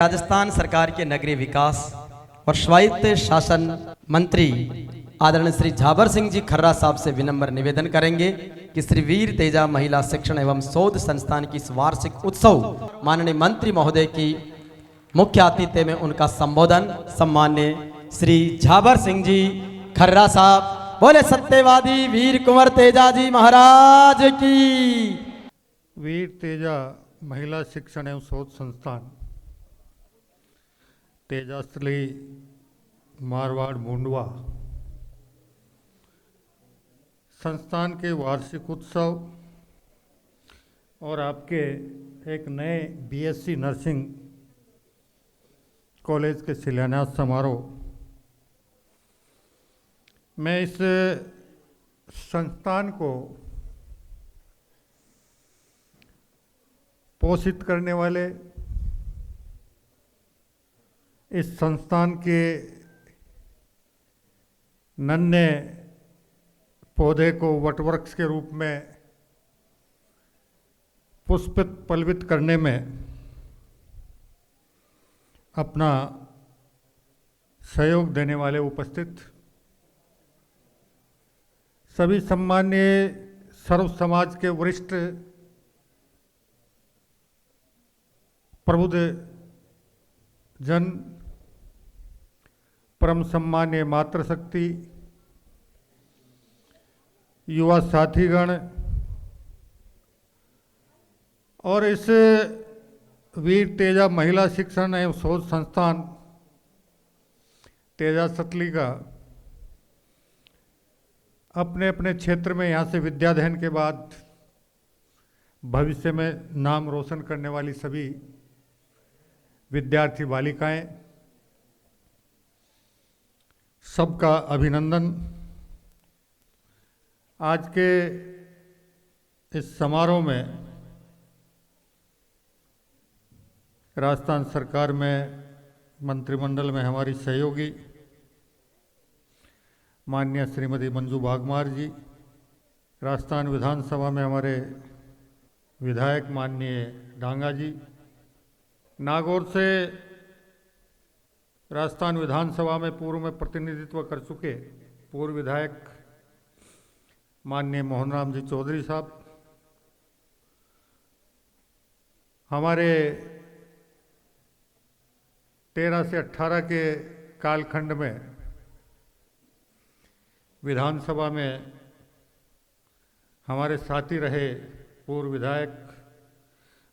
राजस्थान सरकार के नगरीय विकास और स्वायत्त शासन मंत्री आदरणीय श्री झाबर सिंह जी खर्रा साहब से विनम्र निवेदन करेंगे कि श्री वीर तेजा महिला शिक्षण एवं शोध संस्थान की इस वार्षिक उत्सव माननीय मंत्री महोदय की मुख्य आतिथ्य में उनका संबोधन सम्मान्य श्री झाबर सिंह जी खर्रा साहब बोले सत्यवादी वीर कुंवर तेजा जी महाराज की। वीर तेजा महिला शिक्षण एवं शोध संस्थान तेजास्थली मारवाड़ मुंडवा संस्थान के वार्षिक उत्सव और आपके एक नए बीएससी नर्सिंग कॉलेज के शिलान्यास समारोह में इस संस्थान को पोषित करने वाले इस संस्थान के नन्हे पौधे को वटवृक्ष के रूप में पुष्पित पल्वित करने में अपना सहयोग देने वाले उपस्थित सभी सम्मान्य सर्व समाज के वरिष्ठ प्रबुद्ध जन, परम सम्मान्य मातृशक्ति, युवा साथीगण और इस वीर तेजा महिला शिक्षण एवं शोध संस्थान तेजासतली का अपने अपने क्षेत्र में यहाँ से विद्याध्ययन के बाद भविष्य में नाम रोशन करने वाली सभी विद्यार्थी बालिकाएं, सबका अभिनंदन। आज के इस समारोह में राजस्थान सरकार में मंत्रिमंडल में हमारी सहयोगी माननीय श्रीमती मंजू बागमार जी, राजस्थान विधानसभा में हमारे विधायक माननीय डांगा जी, नागौर से राजस्थान विधानसभा में पूर्व में प्रतिनिधित्व कर चुके पूर्व विधायक माननीय मोहन राम जी चौधरी साहब, हमारे 13 से 18 के कालखंड में विधानसभा में हमारे साथी रहे पूर्व विधायक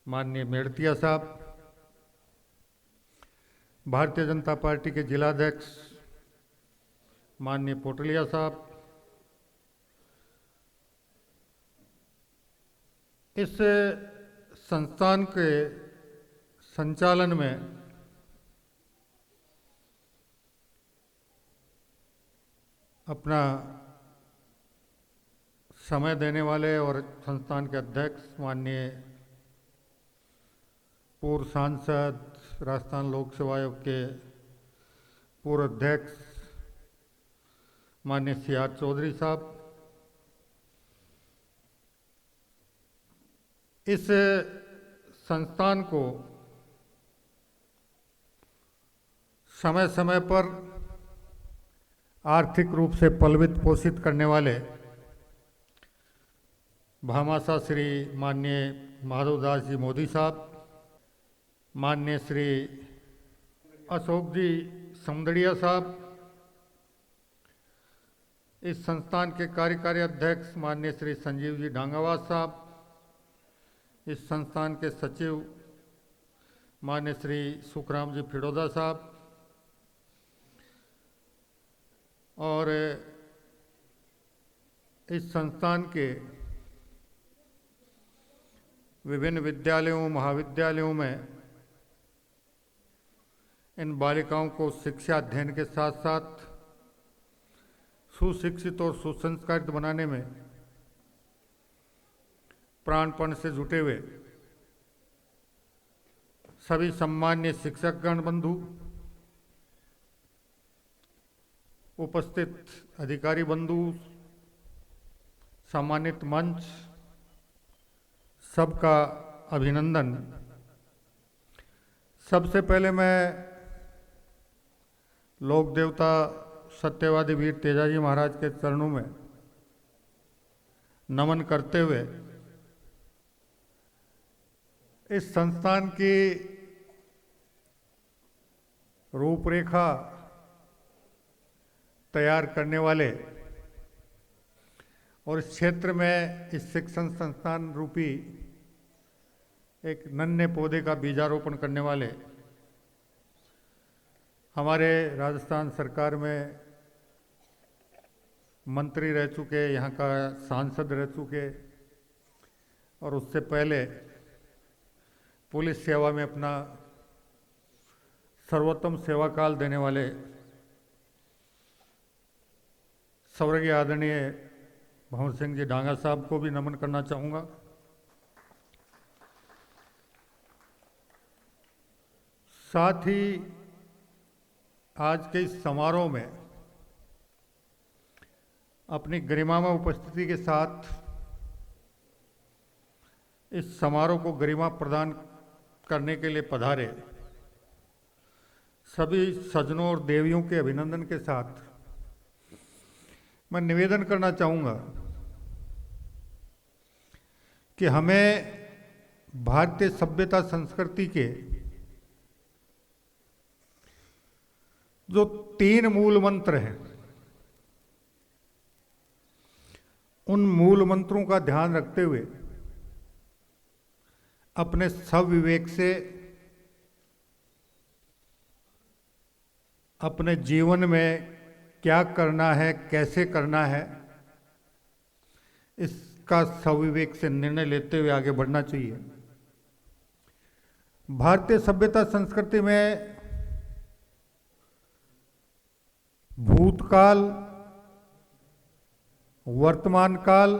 माननीय मेड़तिया साहब, भारतीय जनता पार्टी के जिलाध्यक्ष माननीय पोटलिया साहब, इस संस्थान के संचालन में अपना समय देने वाले और संस्थान के अध्यक्ष माननीय पूर्व सांसद, राजस्थान लोक सेवा आयोग के पूर्व अध्यक्ष माननीय सी.आर. चौधरी साहब, इस संस्थान को समय समय पर आर्थिक रूप से पल्वित पोषित करने वाले भामाशाह श्री माननीय माधवदास जी मोदी साहब, माननीय श्री अशोक जी समदड़िया साहब, इस संस्थान के कार्यकारी अध्यक्ष माननीय श्री संजीव जी डांगावास साहब, इस संस्थान के सचिव माननीय श्री सुखराम जी फिड़ोदा साहब और इस संस्थान के विभिन्न विद्यालयों महाविद्यालयों में इन बालिकाओं को शिक्षा अध्ययन के साथ साथ सुशिक्षित और सुसंस्कारित बनाने में प्राणपण से जुटे हुए सभी सम्मान्य शिक्षकगण बंधु, उपस्थित अधिकारी बंधु, सम्मानित मंच, सबका अभिनंदन। सबसे पहले मैं लोक देवता सत्यवादी वीर तेजाजी महाराज के चरणों में नमन करते हुए इस संस्थान की रूपरेखा तैयार करने वाले और इस क्षेत्र में इस शिक्षण संस्थान रूपी एक नन्हे पौधे का बीजारोपण करने वाले हमारे राजस्थान सरकार में मंत्री रह चुके, यहाँ का सांसद रह चुके और उससे पहले पुलिस सेवा में अपना सर्वोत्तम सेवा काल देने वाले स्वर्गीय आदरणीय भंवर सिंह जी डांगा साहब को भी नमन करना चाहूँगा। साथ ही आज के इस समारोह में अपनी गरिमामय उपस्थिति के साथ इस समारोह को गरिमा प्रदान करने के लिए पधारे सभी सज्जनों और देवियों के अभिनंदन के साथ मैं निवेदन करना चाहूँगा कि हमें भारतीय सभ्यता संस्कृति के जो 3 मूल मंत्र हैं, उन मूल मंत्रों का ध्यान रखते हुए अपने स्वविवेक से अपने जीवन में क्या करना है, कैसे करना है, इसका स्वविवेक से निर्णय लेते हुए आगे बढ़ना चाहिए। भारतीय सभ्यता संस्कृति में भूतकाल, वर्तमान काल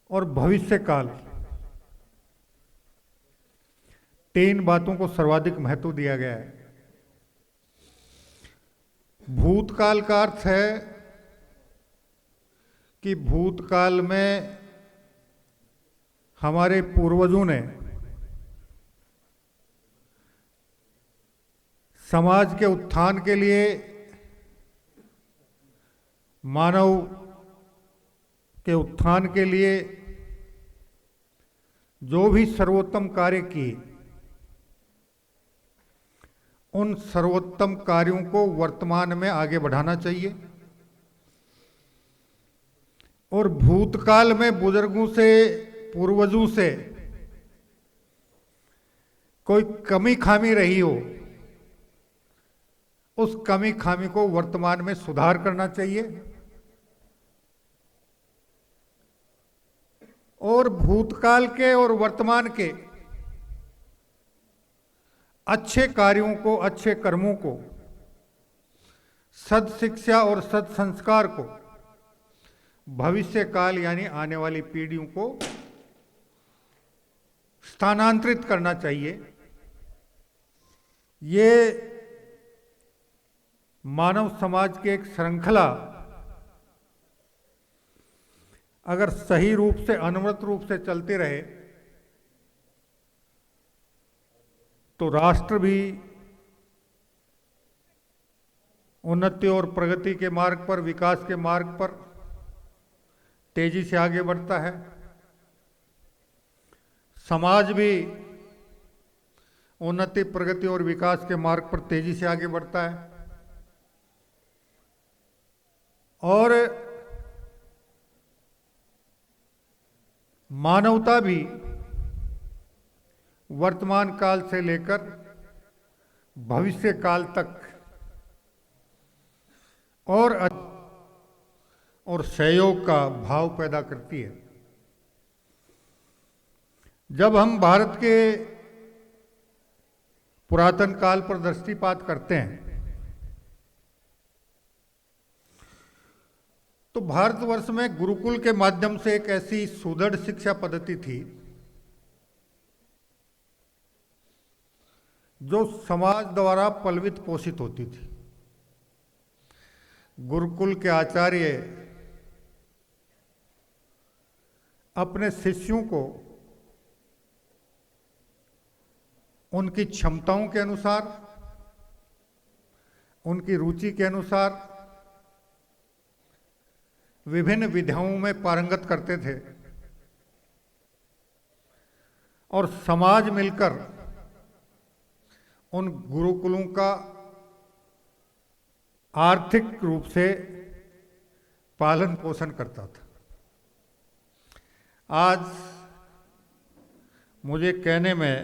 और भविष्य काल 3 बातों को सर्वाधिक महत्व दिया गया है। भूतकाल का अर्थ है कि भूतकाल में हमारे पूर्वजों ने समाज के उत्थान के लिए, मानव के उत्थान के लिए जो भी सर्वोत्तम कार्य किए, उन सर्वोत्तम कार्यों को वर्तमान में आगे बढ़ाना चाहिए और भूतकाल में बुजुर्गों से, पूर्वजों से कोई कमी खामी रही हो, उस कमी खामी को वर्तमान में सुधार करना चाहिए और भूतकाल के और वर्तमान के अच्छे कार्यों को, अच्छे कर्मों को, सद शिक्षा और सद संस्कार को भविष्य काल यानी आने वाली पीढ़ियों को स्थानांतरित करना चाहिए। ये मानव समाज की एक श्रृंखला अगर सही रूप से, अनवरत रूप से चलती रहे तो राष्ट्र भी उन्नति और प्रगति के मार्ग पर, विकास के मार्ग पर तेजी से आगे बढ़ता है। समाज भी उन्नति, प्रगति और विकास के मार्ग पर तेजी से आगे बढ़ता है और मानवता भी वर्तमान काल से लेकर भविष्य काल तक और सहयोग का भाव पैदा करती है। जब हम भारत के पुरातन काल पर दृष्टिपात करते हैं तो भारतवर्ष में गुरुकुल के माध्यम से एक ऐसी सुदृढ़ शिक्षा पद्धति थी जो समाज द्वारा पलवित पोषित होती थी। गुरुकुल के आचार्य अपने शिष्यों को उनकी क्षमताओं के अनुसार, उनकी रुचि के अनुसार विभिन्न विधाओं में पारंगत करते थे और समाज मिलकर उन गुरुकुलों का आर्थिक रूप से पालन पोषण करता था। आज मुझे कहने में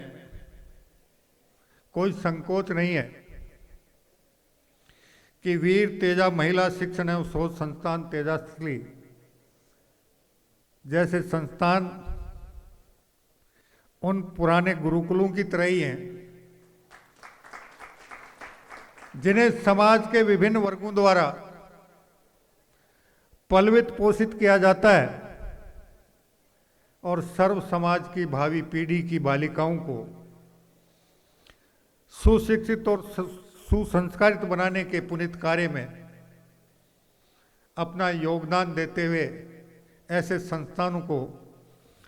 कोई संकोच नहीं है कि वीर तेजा महिला शिक्षण एवं शोध संस्थान तेजाश्री जैसे संस्थान उन पुराने गुरुकुलों की तरह ही हैं जिन्हें समाज के विभिन्न वर्गों द्वारा पलवित पोषित किया जाता है और सर्व समाज की भावी पीढ़ी की बालिकाओं को सुशिक्षित और सुसंस्कारित बनाने के पुनीत कार्य में अपना योगदान देते हुए ऐसे संस्थानों को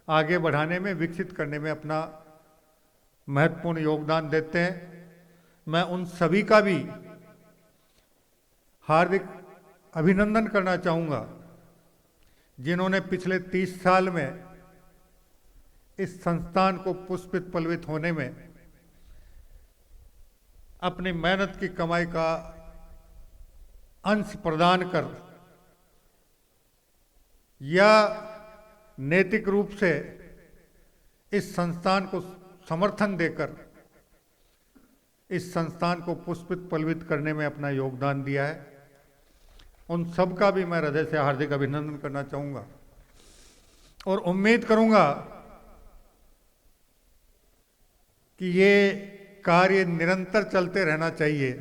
आगे बढ़ाने में, विकसित करने में अपना महत्वपूर्ण योगदान देते हैं। मैं उन सभी का भी हार्दिक अभिनंदन करना चाहूँगा जिन्होंने पिछले 30 साल में इस संस्थान को पुष्पित पल्वित होने में अपनी मेहनत की कमाई का अंश प्रदान कर या नैतिक रूप से इस संस्थान को समर्थन देकर इस संस्थान को पुष्पित पल्वित करने में अपना योगदान दिया है। उन सब का भी मैं हृदय से हार्दिक अभिनंदन करना चाहूँगा और उम्मीद करूँगा कि ये कार्य निरंतर चलते रहना चाहिए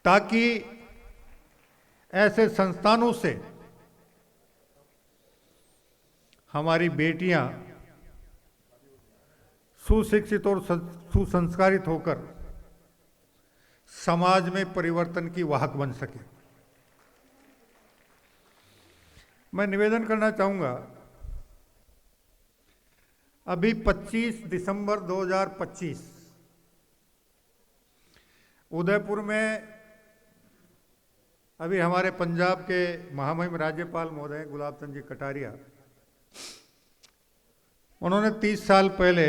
ताकि ऐसे संस्थानों से हमारी बेटियां सुशिक्षित और सुसंस्कारित होकर समाज में परिवर्तन की वाहक बन सके। मैं निवेदन करना चाहूँगा, अभी 25 दिसंबर 2025 उदयपुर में अभी हमारे पंजाब के महामहिम राज्यपाल महोदय गुलाब चंद जी कटारिया, उन्होंने 30 साल पहले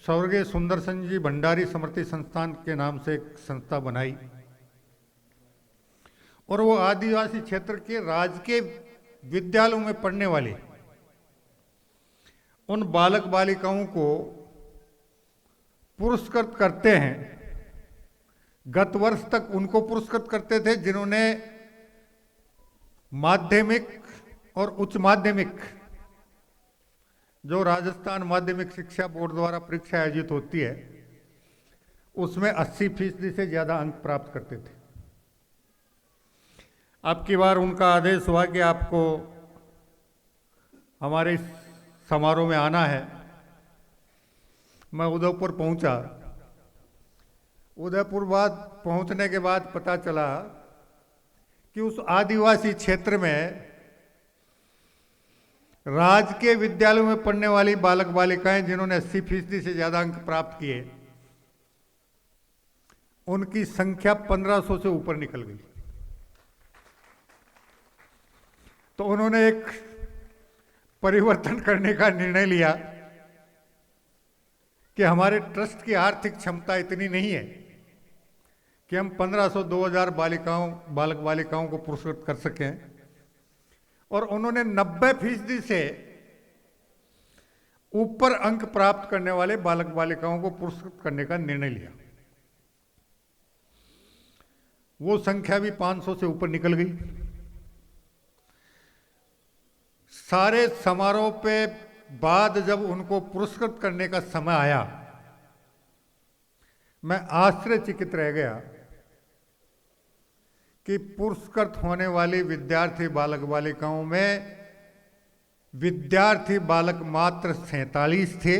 स्वर्गीय सुंदर सिंह जी भंडारी स्मृति संस्थान के नाम से एक संस्था बनाई और वो आदिवासी क्षेत्र के राजकीय विद्यालयों में पढ़ने वाले उन बालक बालिकाओं को पुरस्कृत करते हैं। गत वर्ष तक उनको पुरस्कृत करते थे जिन्होंने माध्यमिक और उच्च माध्यमिक, जो राजस्थान माध्यमिक शिक्षा बोर्ड द्वारा परीक्षा आयोजित होती है, उसमें 80% से ज़्यादा अंक प्राप्त करते थे। अब की बार उनका आदेश हुआ कि आपको हमारे इस समारोह में आना है। मैं उदयपुर पहुंचा। उदयपुर पहुंचने के बाद पता चला कि उस आदिवासी क्षेत्र में राजकीय विद्यालयों में पढ़ने वाली बालक बालिकाएं जिन्होंने 80% से ज़्यादा अंक प्राप्त किए, उनकी संख्या 1500 से ऊपर निकल गई। तो उन्होंने एक परिवर्तन करने का निर्णय लिया कि हमारे ट्रस्ट की आर्थिक क्षमता इतनी नहीं है कि हम 1500-2000 बालक बालिकाओं को पुरस्कृत कर सकें, और उन्होंने 90% से ऊपर अंक प्राप्त करने वाले बालक बालिकाओं को पुरस्कृत करने का निर्णय लिया। वो संख्या भी 500 से ऊपर निकल गई। सारे समारोह पे बाद जब उनको पुरस्कृत करने का समय आया, मैं आश्चर्यचकित रह गया कि पुरस्कृत होने वाली विद्यार्थी बालक बालिकाओं में विद्यार्थी बालक मात्र 47 थे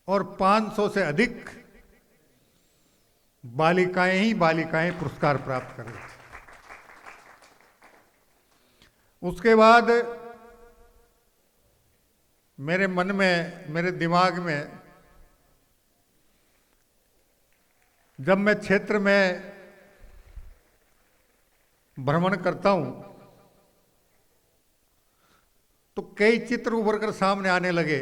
और 500 से अधिक बालिकाएं ही बालिकाएं पुरस्कार प्राप्त कर रही थी। उसके बाद मेरे मन में, मेरे दिमाग में, जब मैं क्षेत्र में भ्रमण करता हूं तो कई चित्र उभर कर सामने आने लगे।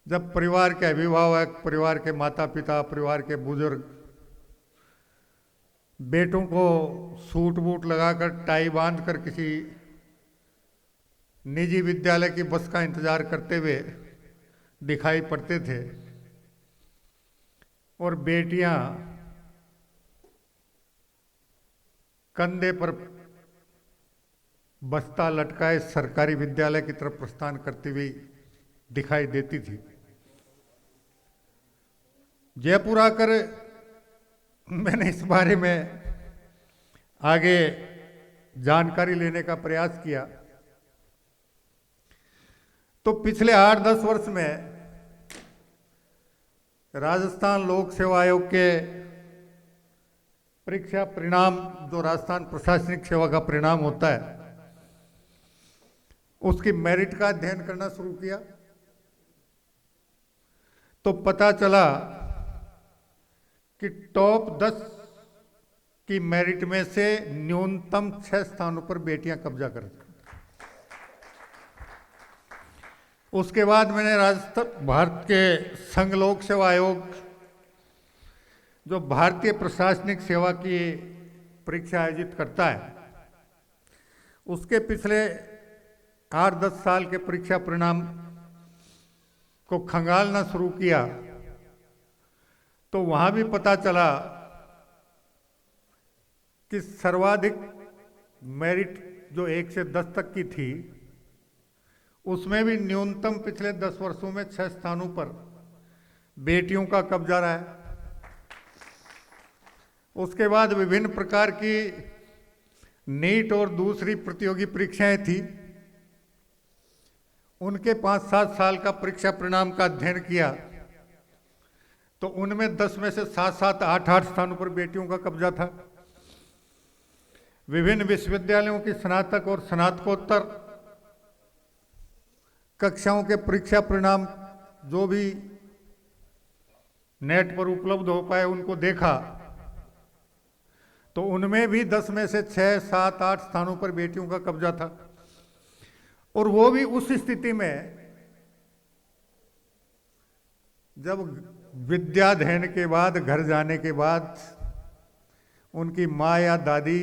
जब परिवार के अभिभावक, परिवार के माता पिता, परिवार के बुजुर्ग बेटों को सूट बूट लगाकर टाई बांधकर किसी निजी विद्यालय की बस का इंतजार करते हुए दिखाई पड़ते थे, और बेटियां कंधे पर बस्ता लटकाए सरकारी विद्यालय की तरफ प्रस्थान करती हुई दिखाई देती थी। जयपुर आकर मैंने इस बारे में आगे जानकारी लेने का प्रयास किया तो पिछले 8-10 वर्ष में राजस्थान लोक सेवा आयोग के परीक्षा परिणाम, जो राजस्थान प्रशासनिक सेवा का परिणाम होता है, उसकी मेरिट का अध्ययन करना शुरू किया तो पता चला कि टॉप 10 की मेरिट में से न्यूनतम 6 स्थानों पर बेटियां कब्जा कर रही। उसके बाद मैंने राजस्थान भारत के संघ लोक सेवा आयोग, जो भारतीय प्रशासनिक सेवा की परीक्षा आयोजित करता है, उसके पिछले 8-10 साल के परीक्षा परिणाम को खंगालना शुरू किया तो वहां भी पता चला कि सर्वाधिक मेरिट जो 1 से 10 तक की थी, उसमें भी न्यूनतम पिछले 10 वर्षों में 6 स्थानों पर बेटियों का कब्जा रहा है। उसके बाद विभिन्न प्रकार की नीट और दूसरी प्रतियोगी परीक्षाएं थी, उनके 5-7 साल का परीक्षा परिणाम का अध्ययन किया तो उनमें 10 में से 7-7, 8-8 स्थानों पर बेटियों का कब्जा था। विभिन्न विश्वविद्यालयों की स्नातक और स्नातकोत्तर कक्षाओं के परीक्षा परिणाम जो भी नेट पर उपलब्ध हो पाए उनको देखा तो उनमें भी 10 में से 6, 7, 8 स्थानों पर बेटियों का कब्जा था, और वो भी उस स्थिति में जब विद्याध्ययन के बाद, घर जाने के बाद उनकी माँ या दादी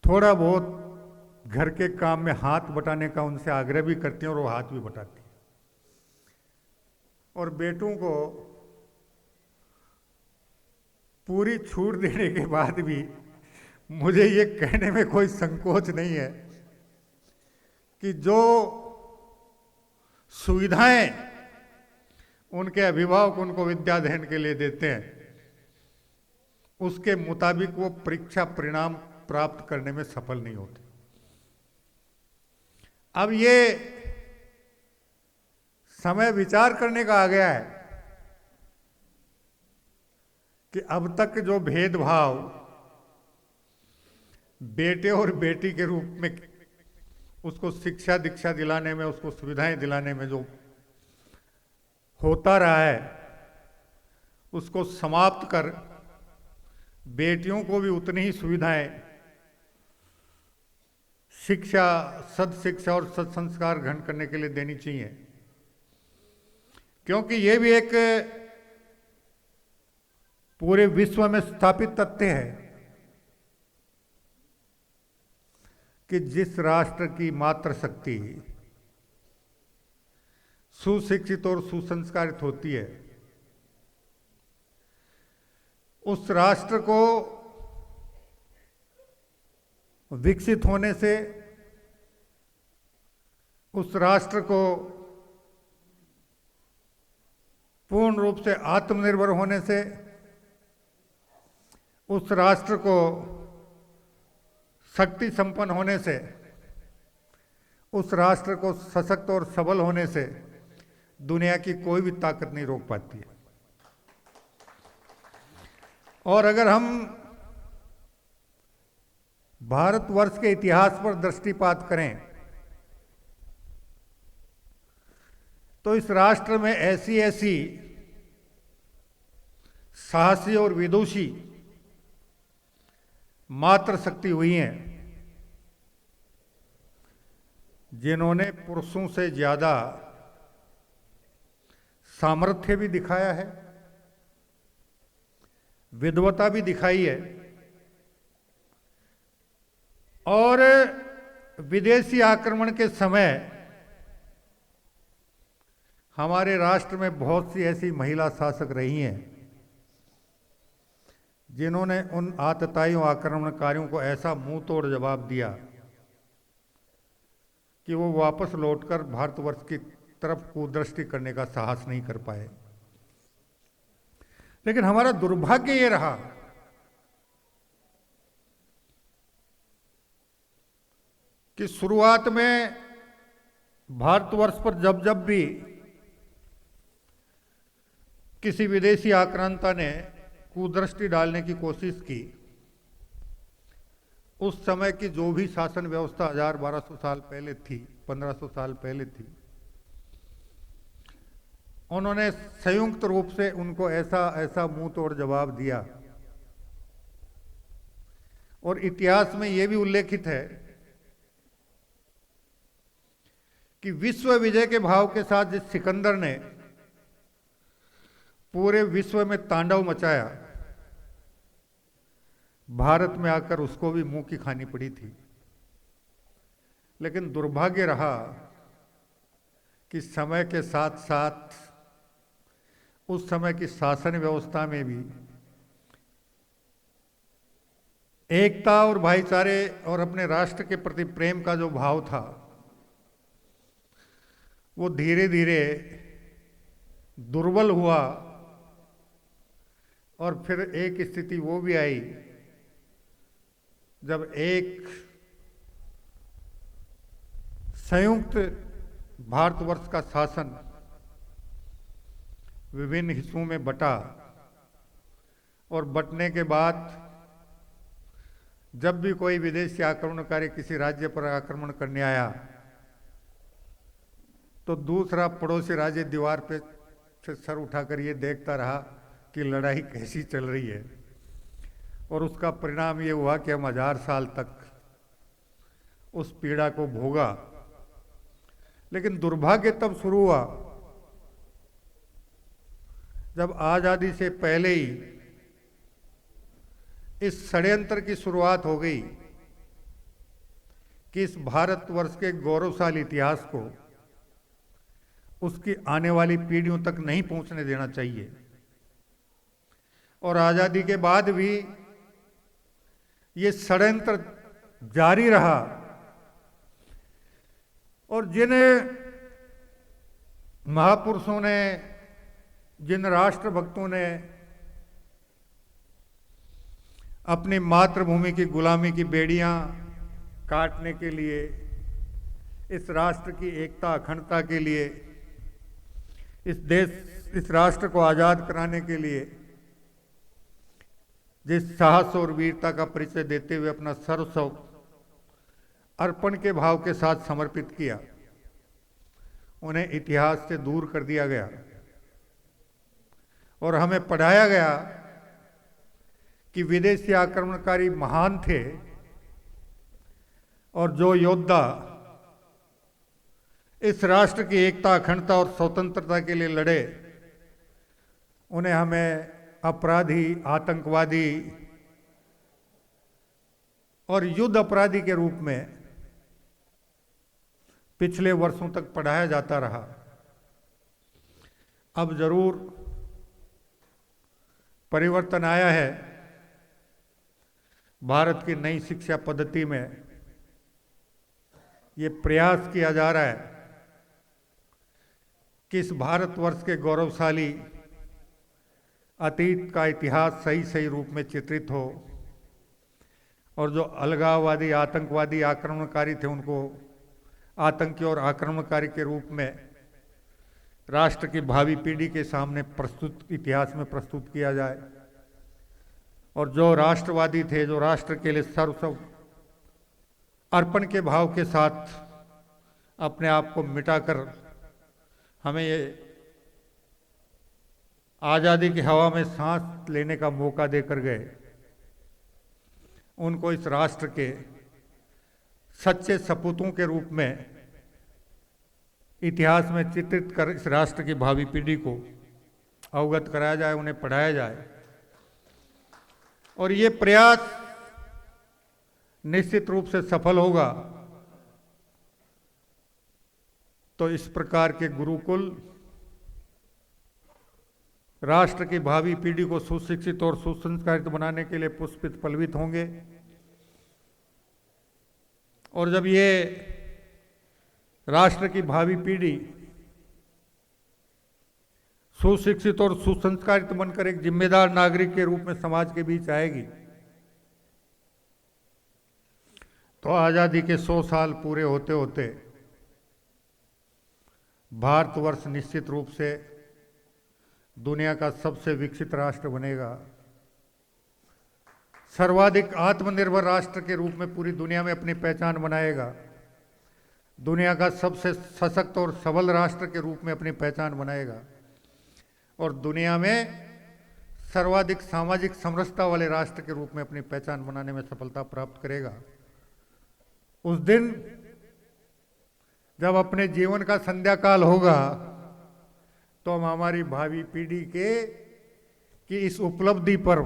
थोड़ा बहुत घर के काम में हाथ बटाने का उनसे आग्रह भी करती हैं और वो हाथ भी बटाती हैं। और बेटों को पूरी छूट देने के बाद भी मुझे ये कहने में कोई संकोच नहीं है कि जो सुविधाएं उनके अभिभावक उनको विद्याध्ययन के लिए देते हैं, उसके मुताबिक वो परीक्षा परिणाम प्राप्त करने में सफल नहीं होते। अब ये समय विचार करने का आ गया है कि अब तक जो भेदभाव बेटे और बेटी के रूप में उसको शिक्षा दीक्षा दिलाने में, उसको सुविधाएं दिलाने में जो होता रहा है, उसको समाप्त कर बेटियों को भी उतनी ही सुविधाएं, शिक्षा, सदशिक्षा और सत्संस्कार ग्रहण करने के लिए देनी चाहिए, क्योंकि ये भी एक पूरे विश्व में स्थापित तथ्य है कि जिस राष्ट्र की मातृशक्ति सुशिक्षित और सुसंस्कारित होती है, उस राष्ट्र को विकसित होने से, उस राष्ट्र को पूर्ण रूप से आत्मनिर्भर होने से, उस राष्ट्र को शक्ति संपन्न होने से, उस राष्ट्र को सशक्त और सबल होने से दुनिया की कोई भी ताकत नहीं रोक पाती है। और अगर हम भारतवर्ष के इतिहास पर दृष्टिपात करें तो इस राष्ट्र में ऐसी ऐसी साहसी और विदुषी मातृशक्ति हुई हैं जिन्होंने पुरुषों से ज्यादा सामर्थ्य भी दिखाया है, विद्वता भी दिखाई है और विदेशी आक्रमण के समय हमारे राष्ट्र में बहुत सी ऐसी महिला शासक रही हैं जिन्होंने उन आतताइयों आक्रमणकारियों को ऐसा मुंह तोड़ जवाब दिया कि वो वापस लौटकर भारतवर्ष की तरफ कुदृष्टि करने का साहस नहीं कर पाए। लेकिन हमारा दुर्भाग्य ये रहा कि शुरुआत में भारतवर्ष पर जब जब भी किसी विदेशी आक्रांता ने कुदृष्टि डालने की कोशिश की, उस समय की जो भी शासन व्यवस्था 1200 साल पहले थी, 1500 साल पहले थी, उन्होंने संयुक्त रूप से उनको ऐसा मुंह तोड़ जवाब दिया। और इतिहास में यह भी उल्लेखित है कि विश्व विजय के भाव के साथ जिस सिकंदर ने पूरे विश्व में तांडव मचाया, भारत में आकर उसको भी मुंह की खानी पड़ी थी। लेकिन दुर्भाग्य रहा कि समय के साथ साथ उस समय की शासन व्यवस्था में भी एकता और भाईचारे और अपने राष्ट्र के प्रति प्रेम का जो भाव था वो धीरे धीरे दुर्बल हुआ। और फिर एक स्थिति वो भी आई जब एक संयुक्त भारतवर्ष का शासन विभिन्न हिस्सों में बटा और बंटने के बाद जब भी कोई विदेशी आक्रमणकारी किसी राज्य पर आक्रमण करने आया तो दूसरा पड़ोसी राज्य दीवार पे से सर उठाकर ये देखता रहा कि लड़ाई कैसी चल रही है। और उसका परिणाम ये हुआ कि हम 1000 साल तक उस पीड़ा को भोगा। लेकिन दुर्भाग्य तब शुरू हुआ जब आजादी से पहले ही इस षड्यंत्र की शुरुआत हो गई कि इस भारतवर्ष के गौरवशाली इतिहास को उसकी आने वाली पीढ़ियों तक नहीं पहुंचने देना चाहिए। और आजादी के बाद भी ये षड्यंत्र जारी रहा। और जिन महापुरुषों ने, जिन राष्ट्रभक्तों ने अपनी मातृभूमि की गुलामी की बेड़ियां काटने के लिए, इस राष्ट्र की एकता अखंडता के लिए, इस राष्ट्र को आजाद कराने के लिए जिस साहस और वीरता का परिचय देते हुए अपना सर्वस्व अर्पण के भाव के साथ समर्पित किया, उन्हें इतिहास से दूर कर दिया गया। और हमें पढ़ाया गया कि विदेशी आक्रमणकारी महान थे और जो योद्धा इस राष्ट्र की एकता अखंडता और स्वतंत्रता के लिए लड़े, उन्हें हमें अपराधी, आतंकवादी और युद्ध अपराधी के रूप में पिछले वर्षों तक पढ़ाया जाता रहा। अब जरूर परिवर्तन आया है। भारत की नई शिक्षा पद्धति में ये प्रयास किया जा रहा है कि इस भारतवर्ष के गौरवशाली अतीत का इतिहास सही सही रूप में चित्रित हो और जो अलगाववादी, आतंकवादी, आक्रमणकारी थे उनको आतंकी और आक्रमणकारी के रूप में राष्ट्र की भावी पीढ़ी के सामने इतिहास में प्रस्तुत किया जाए। और जो राष्ट्रवादी थे, जो राष्ट्र के लिए सर्वस्व अर्पण के भाव के साथ अपने आप को मिटाकर हमें ये आज़ादी की हवा में सांस लेने का मौका देकर गए, उनको इस राष्ट्र के सच्चे सपूतों के रूप में इतिहास में चित्रित कर इस राष्ट्र की भावी पीढ़ी को अवगत कराया जाए, उन्हें पढ़ाया जाए। और ये प्रयास निश्चित रूप से सफल होगा तो इस प्रकार के गुरुकुल राष्ट्र की भावी पीढ़ी को सुशिक्षित और सुसंस्कारित बनाने के लिए पुष्पित पल्लवित होंगे। और जब ये राष्ट्र की भावी पीढ़ी सुशिक्षित और सुसंस्कारित बनकर एक जिम्मेदार नागरिक के रूप में समाज के बीच आएगी, तो आज़ादी के 100 साल पूरे होते होते भारतवर्ष निश्चित रूप से दुनिया का सबसे विकसित राष्ट्र बनेगा, सर्वाधिक आत्मनिर्भर राष्ट्र के रूप में पूरी दुनिया में अपनी पहचान बनाएगा, दुनिया का सबसे सशक्त और सबल राष्ट्र के रूप में अपनी पहचान बनाएगा और दुनिया में सर्वाधिक सामाजिक समरसता वाले राष्ट्र के रूप में अपनी पहचान बनाने में सफलता प्राप्त करेगा। उस दिन जब अपने जीवन का संध्या काल होगा तो हम हमारी भावी पीढ़ी की इस उपलब्धि पर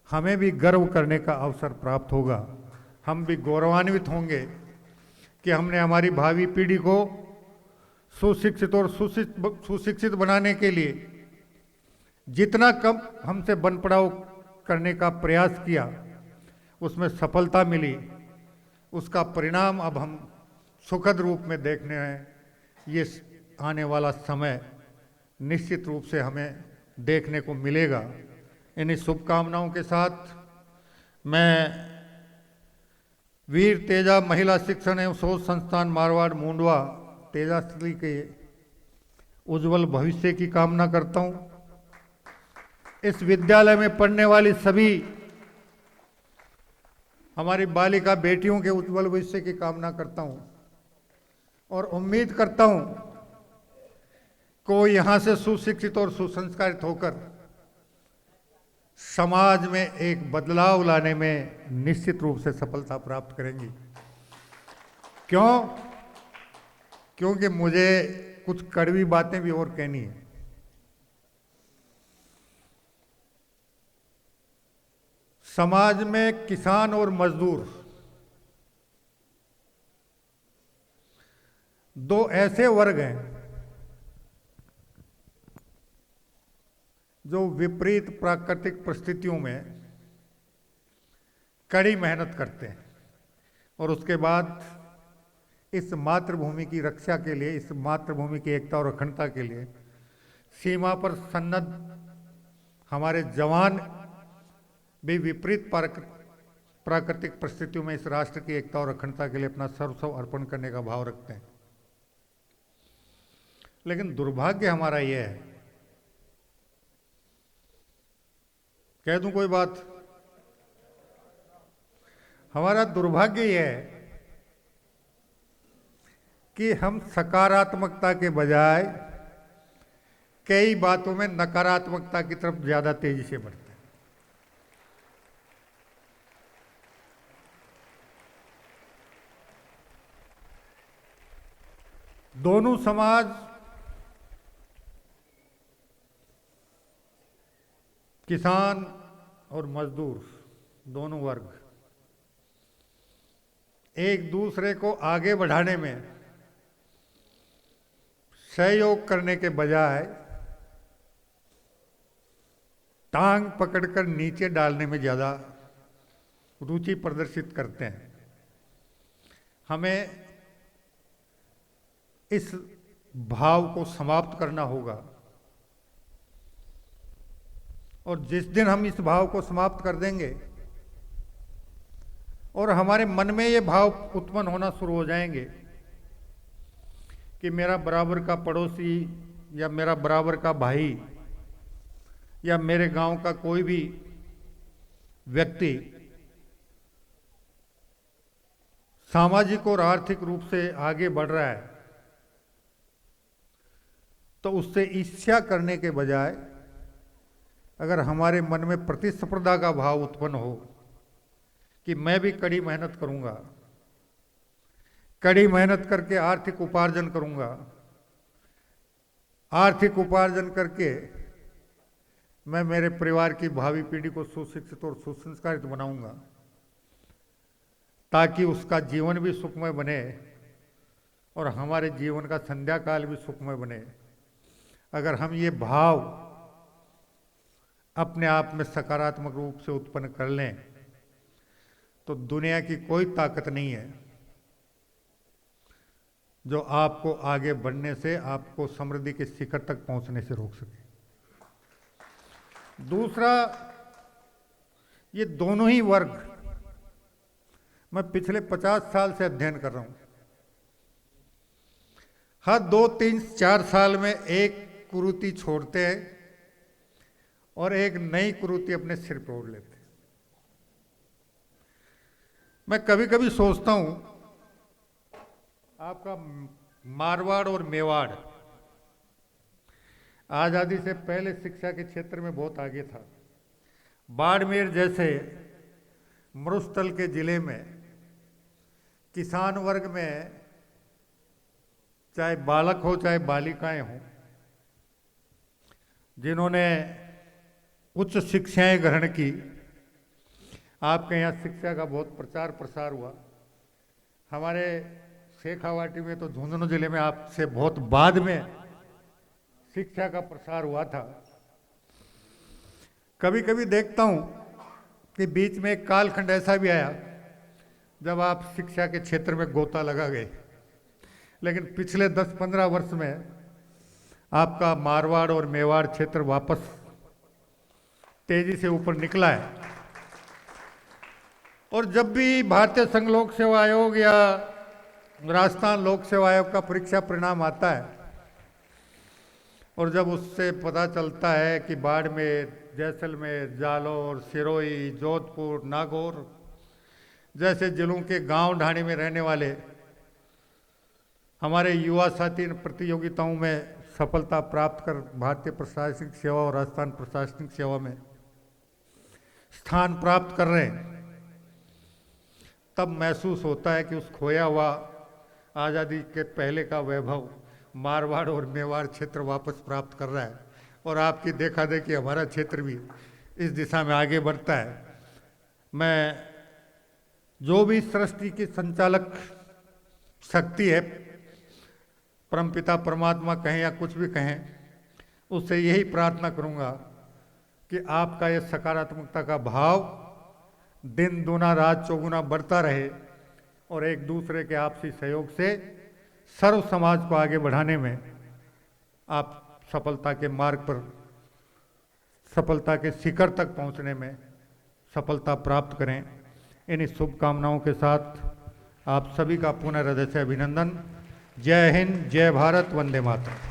हमें भी गर्व करने का अवसर प्राप्त होगा। हम भी गौरवान्वित होंगे कि हमने हमारी भावी पीढ़ी को सुशिक्षित और सुशिक्षित बनाने के लिए जितना कम हमसे बन पड़ाव करने का प्रयास किया, उसमें सफलता मिली। उसका परिणाम अब हम सुखद रूप में देखने हैं। ये आने वाला समय निश्चित रूप से हमें देखने को मिलेगा। इन्हीं शुभकामनाओं के साथ मैं वीर तेजा महिला शिक्षण एवं शोध संस्थान मारवाड़ मुंडवा तेजाश्री के उज्जवल भविष्य की कामना करता हूँ। इस विद्यालय में पढ़ने वाली सभी हमारी बालिका बेटियों के उज्जवल भविष्य की कामना करता हूँ और उम्मीद करता हूँ कि वो यहाँ से सुशिक्षित और सुसंस्कारित होकर समाज में एक बदलाव लाने में निश्चित रूप से सफलता प्राप्त करेंगी। क्यों? क्योंकि मुझे कुछ कड़वी बातें भी और कहनी है। समाज में किसान और मजदूर दो ऐसे वर्ग हैं जो विपरीत प्राकृतिक परिस्थितियों में कड़ी मेहनत करते हैं और उसके बाद इस मातृभूमि की रक्षा के लिए, इस मातृभूमि की एकता और अखंडता के लिए सीमा पर सन्नद्ध हमारे जवान भी विपरीत प्राकृतिक परिस्थितियों में इस राष्ट्र की एकता और अखंडता के लिए अपना सर्वस्व अर्पण करने का भाव रखते हैं। लेकिन दुर्भाग्य हमारा यह है, कह दूं कोई बात, हमारा दुर्भाग्य यह है कि हम सकारात्मकता के बजाय कई बातों में नकारात्मकता की तरफ ज्यादा तेजी से बढ़ते हैं। दोनों समाज किसान और मजदूर दोनों वर्ग एक दूसरे को आगे बढ़ाने में सहयोग करने के बजाय टांग पकड़कर नीचे डालने में ज़्यादा रुचि प्रदर्शित करते हैं। हमें इस भाव को समाप्त करना होगा और जिस दिन हम इस भाव को समाप्त कर देंगे और हमारे मन में ये भाव उत्पन्न होना शुरू हो जाएंगे कि मेरा बराबर का पड़ोसी या मेरा बराबर का भाई या मेरे गांव का कोई भी व्यक्ति सामाजिक और आर्थिक रूप से आगे बढ़ रहा है, तो उससे ईर्ष्या करने के बजाय अगर हमारे मन में प्रतिस्पर्धा का भाव उत्पन्न हो कि मैं भी कड़ी मेहनत करूंगा, कड़ी मेहनत करके आर्थिक उपार्जन करूंगा, आर्थिक उपार्जन करके मैं मेरे परिवार की भावी पीढ़ी को सुशिक्षित और सुसंस्कारित बनाऊंगा, ताकि उसका जीवन भी सुखमय बने और हमारे जीवन का संध्या काल भी सुखमय बने। अगर हम ये भाव अपने आप में सकारात्मक रूप से उत्पन्न कर लें तो दुनिया की कोई ताकत नहीं है जो आपको आगे बढ़ने से, आपको समृद्धि के शिखर तक पहुंचने से रोक सके। दूसरा, ये दोनों ही वर्ग मैं पिछले 50 साल से अध्ययन कर रहा हूं। हर 2, 3, 4 साल में एक कुरीति छोड़ते हैं और एक नई कुरीति अपने सिर पर ओढ़ लेते हैं। मैं कभी कभी सोचता हूं, आपका मारवाड़ और मेवाड़ आज़ादी से पहले शिक्षा के क्षेत्र में बहुत आगे था। बाड़मेर जैसे मरुस्थल के जिले में किसान वर्ग में चाहे बालक हो चाहे बालिकाएं हों, जिन्होंने उच्च शिक्षाएं ग्रहण की, आपके यहाँ शिक्षा का बहुत प्रचार प्रसार हुआ। हमारे शेखावाटी में तो झुंझुनू जिले में आपसे बहुत बाद में शिक्षा का प्रसार हुआ था। कभी कभी देखता हूं कि बीच में एक कालखंड ऐसा भी आया जब आप शिक्षा के क्षेत्र में गोता लगा गए, लेकिन पिछले 10-15 वर्ष में आपका मारवाड़ और मेवाड़ क्षेत्र वापस तेजी से ऊपर निकला है। और जब भी भारतीय संघ लोक सेवा आयोग या राजस्थान लोक सेवा आयोग का परीक्षा परिणाम आता है और जब उससे पता चलता है कि बाड़मेर, जैसलमेर, जालौर, सिरोही, जोधपुर, नागौर जैसे जिलों के गांव ढाणी में रहने वाले हमारे युवा साथी इन प्रतियोगिताओं में सफलता प्राप्त कर भारतीय प्रशासनिक सेवा और राजस्थान प्रशासनिक सेवा में स्थान प्राप्त कर रहे हैं, तब महसूस होता है कि उस खोया हुआ आज़ादी के पहले का वैभव मारवाड़ और मेवाड़ क्षेत्र वापस प्राप्त कर रहा है। और आपकी देखा देखी हमारा क्षेत्र भी इस दिशा में आगे बढ़ता है। मैं जो भी सृष्टि की संचालक शक्ति है, परमपिता परमात्मा कहें या कुछ भी कहें, उससे यही प्रार्थना करूंगा कि आपका ये सकारात्मकता का भाव दिन दूना रात चौगुना बढ़ता रहे और एक दूसरे के आपसी सहयोग से सर्व समाज को आगे बढ़ाने में आप सफलता के मार्ग पर, सफलता के शिखर तक पहुंचने में सफलता प्राप्त करें। इन्हीं शुभकामनाओं के साथ आप सभी का पुनः हृदय से अभिनंदन। जय हिंद, जय भारत, वंदे मातरम।